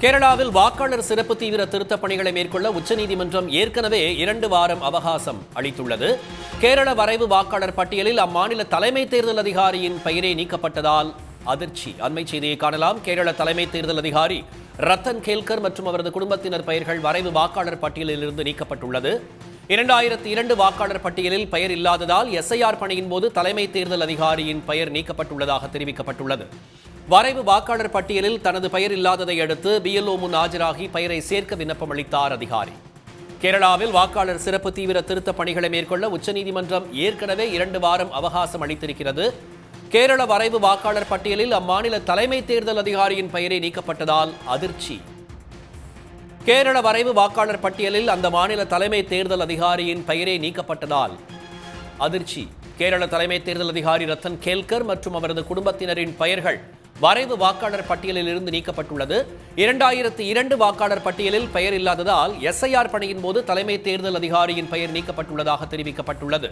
கேரளாவில் வாக்காளர் சிறப்பு தீவிர திருத்தப் பணிகளை மேற்கொள்ள உச்சநீதிமன்றம் ஏற்கனவே 2 வாரம் அவகாசம் அளித்துள்ளது. கேரள வரைவு வாக்காளர் பட்டியலில் அம்மாநில தலைமை தேர்தல் அதிகாரியின் பெயரே நீக்கப்பட்டதால் அதிர்ச்சி. அண்மை செய்தியை காணலாம். கேரள தலைமை தேர்தல் அதிகாரி ரத்தன் கேல்கர் மற்றும் அவரது குடும்பத்தினர் பெயர்கள் வரைவு வாக்காளர் பட்டியலில் இருந்து நீக்கப்பட்டுள்ளது. 2002 வாக்காளர் பட்டியலில் பெயர் இல்லாததால் எஸ்ஐஆர் பணியின் போது தலைமை தேர்தல் அதிகாரியின் பெயர் நீக்கப்பட்டுள்ளதாக தெரிவிக்கப்பட்டுள்ளது. வரைவு வாக்காளர் பட்டியலில் தனது பெயர் இல்லாததை அடுத்து பிஎல்ஓ முன் ஆஜராகி பெயரை சேர்க்க விண்ணப்பம் அளித்தார் அதிகாரி. கேரளாவில் வாக்காளர் சிறப்பு தீவிர திருத்தப் பணிகளை மேற்கொள்ள உச்சநீதிமன்றம் ஏற்கனவே 2 வாரம் அவகாசம் அளித்திருக்கிறது. கேரள வரைவு வாக்காளர் பட்டியலில் அம்மாநில தலைமை தேர்தல் அதிகாரியின் பெயரே நீக்கப்பட்டதால் அதிர்ச்சி. கேரள வரைவு வாக்காளர் பட்டியலில் அந்த மாநில தலைமை தேர்தல் அதிகாரியின் பெயரே நீக்கப்பட்டதால் அதிர்ச்சி. கேரள தலைமை தேர்தல் அதிகாரி ரத்தன் கேல்கர் மற்றும் அவரது குடும்பத்தினரின் பெயர்கள் வரைவு வாக்காளர் பட்டியலில் இருந்து நீக்கப்பட்டுள்ளது. 2002 வாக்காளர் பட்டியலில் பெயர் இல்லாததால் எஸ்ஐஆர் பணியின் போது தலைமை தேர்தல் அதிகாரியின் பெயர் நீக்கப்பட்டுள்ளதாக தெரிவிக்கப்பட்டுள்ளது.